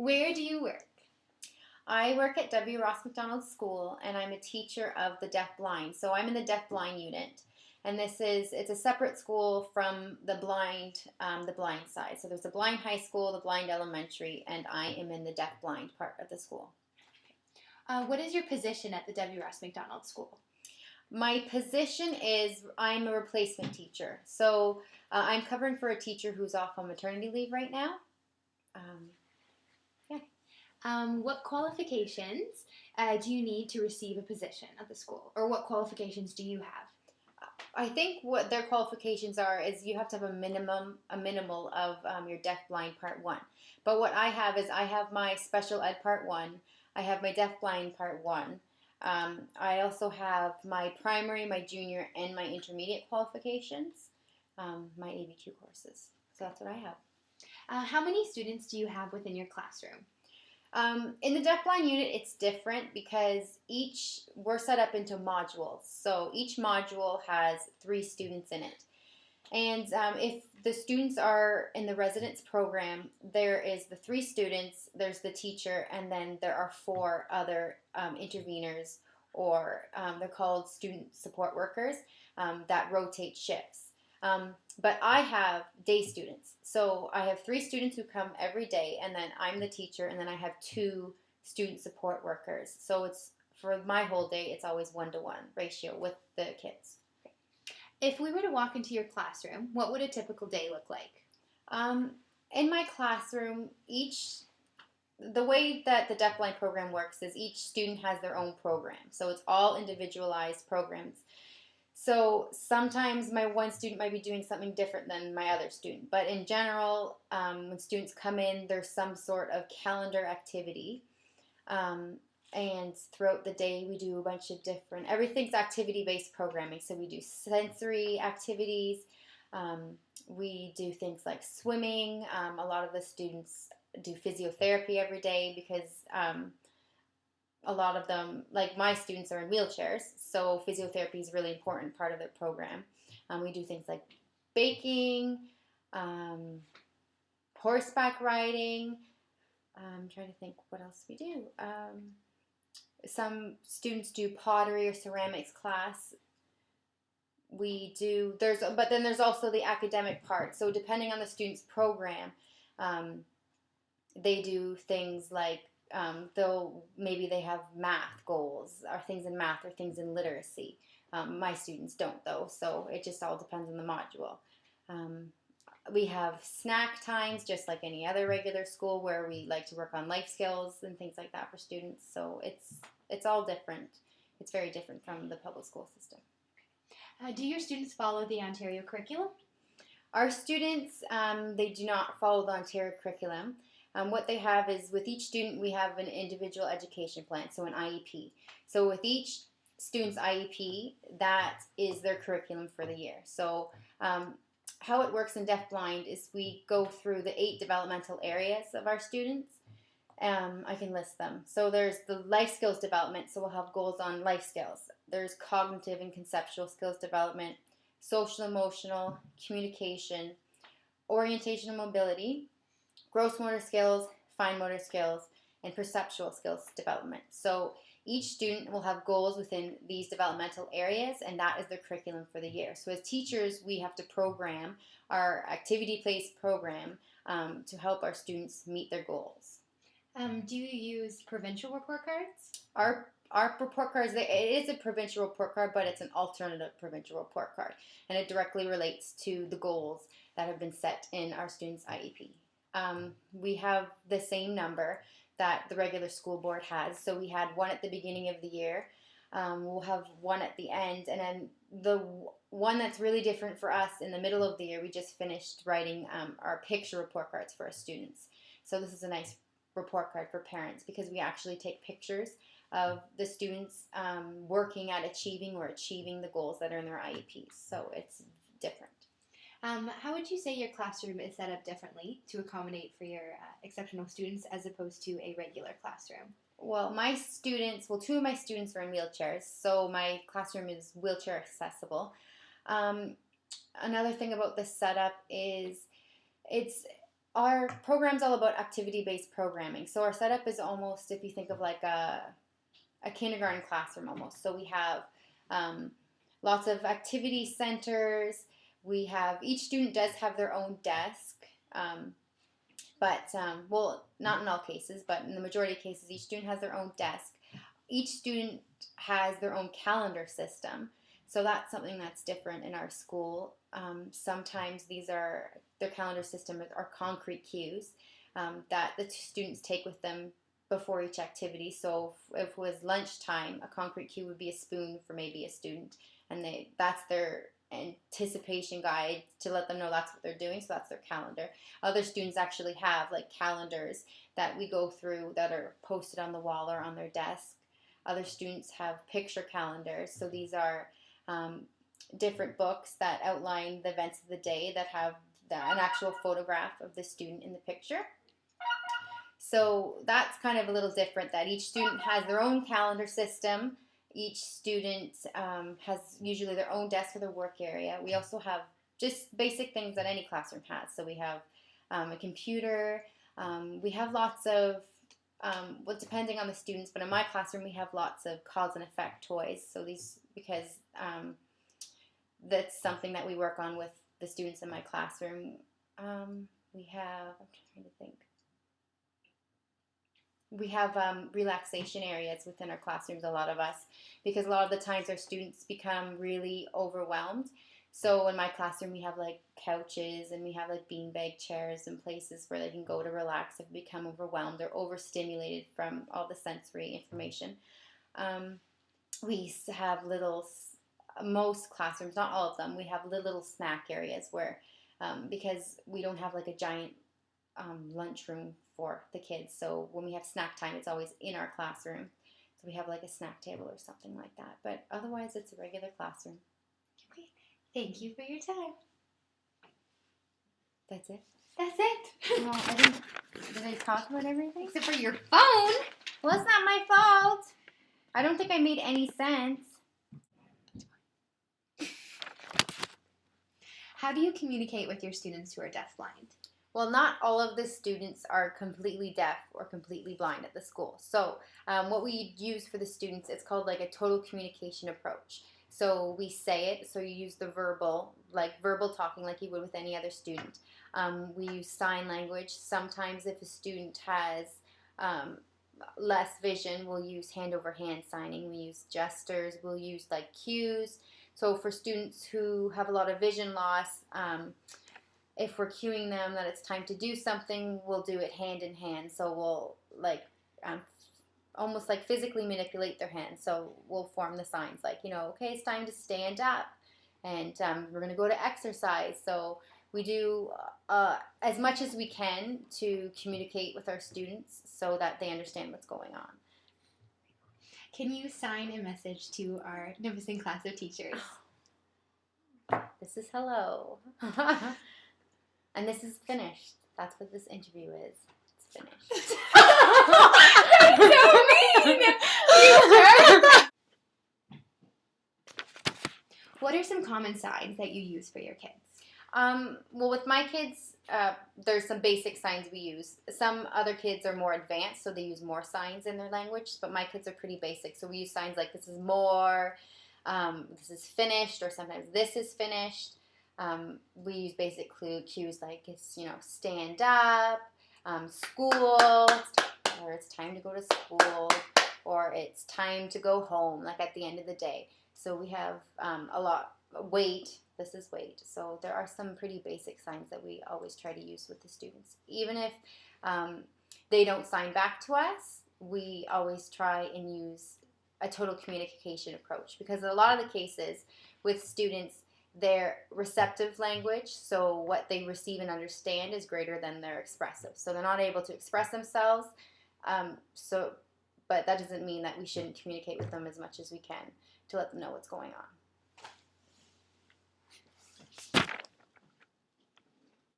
Where do you work? I work at W. Ross Macdonald School, and I'm a teacher of the deaf-blind. So I'm in the deaf-blind unit, and it's a separate school from the blind side. So there's the blind high school, the blind elementary, and I am in the deaf-blind part of the school. What is your position at the W. Ross Macdonald School? My position is I'm a replacement teacher. So I'm covering for a teacher who's off on maternity leave right now. What qualifications do you need to receive a position at the school? Or what qualifications do you have? I think what their qualifications are is you have to have a minimal of your deaf-blind Part 1. But what I have is I have my special ed Part 1. I have my deaf-blind Part 1. I also have my primary, my junior, and my intermediate qualifications, my ABQ courses. So that's what I have. How many students do you have within your classroom? In the deaf-blind unit, it's different because we're set up into modules. So each module has 3 students in it. And if the students are in the residence program, there is the 3 students, there's the teacher, and then there are 4 other interveners, or they're called student support workers, that rotate shifts. But I have day students. So I have 3 students who come every day, and then I'm the teacher, and then I have 2 student support workers. So it's for my whole day, it's always 1-to-1 ratio with the kids. If we were to walk into your classroom, what would a typical day look like? In my classroom, the way that the deaf-blind program works is each student has their own program. So it's all individualized programs. So sometimes my one student might be doing something different than my other student. But in general, when students come in, there's some sort of calendar activity. And throughout the day, we do a bunch of everything's activity-based programming. So we do sensory activities. We do things like swimming. A lot of the students do physiotherapy every day because a lot of them, like my students, are in wheelchairs, so physiotherapy is a really important part of their program. We do things like baking, horseback riding. I'm trying to think what else we do. Some students do pottery or ceramics class. But then there's also the academic part. So depending on the student's program, they do things like maybe they have math goals, or things in math, or things in literacy. My students don't, though, so it just all depends on the module. We have snack times, just like any other regular school, where we like to work on life skills and things like that for students. So it's all different. It's very different from the public school system. Do your students follow the Ontario curriculum? Our students, they do not follow the Ontario curriculum. What they have is, with each student, we have an individual education plan, so an IEP. So with each student's IEP, that is their curriculum for the year. So how it works in deaf-blind is we go through the 8 developmental areas of our students. I can list them. So there's the life skills development, so we'll have goals on life skills. There's cognitive and conceptual skills development, social, emotional, communication, orientation and mobility, gross motor skills, fine motor skills, and perceptual skills development. So each student will have goals within these developmental areas, and that is their curriculum for the year. So as teachers, we have to program our activity-based program to help our students meet their goals. Do you use provincial report cards? Our report cards, it is a provincial report card, but it's an alternative provincial report card, and it directly relates to the goals that have been set in our students' IEP. We have the same number that the regular school board has. So we had one at the beginning of the year. We'll have one at the end. And then the one that's really different for us in the middle of the year, we just finished writing our picture report cards for our students. So this is a nice report card for parents because we actually take pictures of the students working at achieving the goals that are in their IEPs. So it's different. How would you say your classroom is set up differently to accommodate for your exceptional students as opposed to a regular classroom? Well, 2 of my students are in wheelchairs, so my classroom is wheelchair accessible. Another thing about this setup is Our program's all about activity-based programming. So our setup is almost, if you think of like a kindergarten classroom almost. So we have lots of activity centers. We have, each student does have their own desk, well, not in all cases, but in the majority of cases, each student has their own desk. Each student has their own calendar system. So that's something that's different in our school. Sometimes their calendar system are concrete cues that the students take with them before each activity. So if it was lunchtime, a concrete cue would be a spoon for maybe a student, and that's their anticipation guide to let them know that's what they're doing. So that's their calendar. Other students actually have like calendars that we go through that are posted on the wall or on their desk. Other students have picture calendars. So these are different books that outline the events of the day that have an actual photograph of the student in the picture. So that's kind of a little different, that each student has their own calendar system. Each student has usually their own desk or their work area. We also have just basic things that any classroom has. So we have a computer. We have lots of, well, depending on the students, but in my classroom we have lots of cause and effect toys. So these, because that's something that we work on with the students in my classroom. We have, I'm trying to think. We have relaxation areas within our classrooms, a lot of us, because a lot of the times our students become really overwhelmed. So in my classroom we have like couches, and we have like beanbag chairs and places where they can go to relax if they become overwhelmed or overstimulated from all the sensory information. We have most classrooms, not all of them, we have little snack areas where, because we don't have like a giant lunchroom for the kids, so when we have snack time, it's always in our classroom. So we have like a snack table or something like that. But otherwise, it's a regular classroom. Okay, thank you for your time. That's it? That's it. No, I didn't. Did I talk about everything? Except for your phone. Well, it's not my fault. I don't think I made any sense. How do you communicate with your students who are deafblind? Well, not all of the students are completely deaf or completely blind at the school. So what we use for the students, it's called like a total communication approach. So we say it, so you use the verbal talking like you would with any other student. We use sign language. Sometimes if a student has less vision, we'll use hand over hand signing. We use gestures. We'll use like cues. So for students who have a lot of vision loss, if we're cueing them that it's time to do something, we'll do it hand in hand. So we'll like almost like physically manipulate their hands. So we'll form the signs like, okay, it's time to stand up, and we're going to go to exercise. So we do as much as we can to communicate with our students so that they understand what's going on. Can you sign a message to our Nipissing class of teachers? This is hello. And this is finished. That's what this interview is. It's finished. That's so mean! What are some common signs that you use for your kids? Well, with my kids, there's some basic signs we use. Some other kids are more advanced, so they use more signs in their language, but my kids are pretty basic. So we use signs like this is more, this is finished, or sometimes this is finished. We use basic cues like it's, stand up, school, or it's time to go to school, or it's time to go home, like at the end of the day. So we have a lot, wait, this is wait. So there are some pretty basic signs that we always try to use with the students. Even if they don't sign back to us, we always try and use a total communication approach, because in a lot of the cases with students, their receptive language, so what they receive and understand, is greater than their expressive. So they're not able to express themselves, but that doesn't mean that we shouldn't communicate with them as much as we can to let them know what's going on.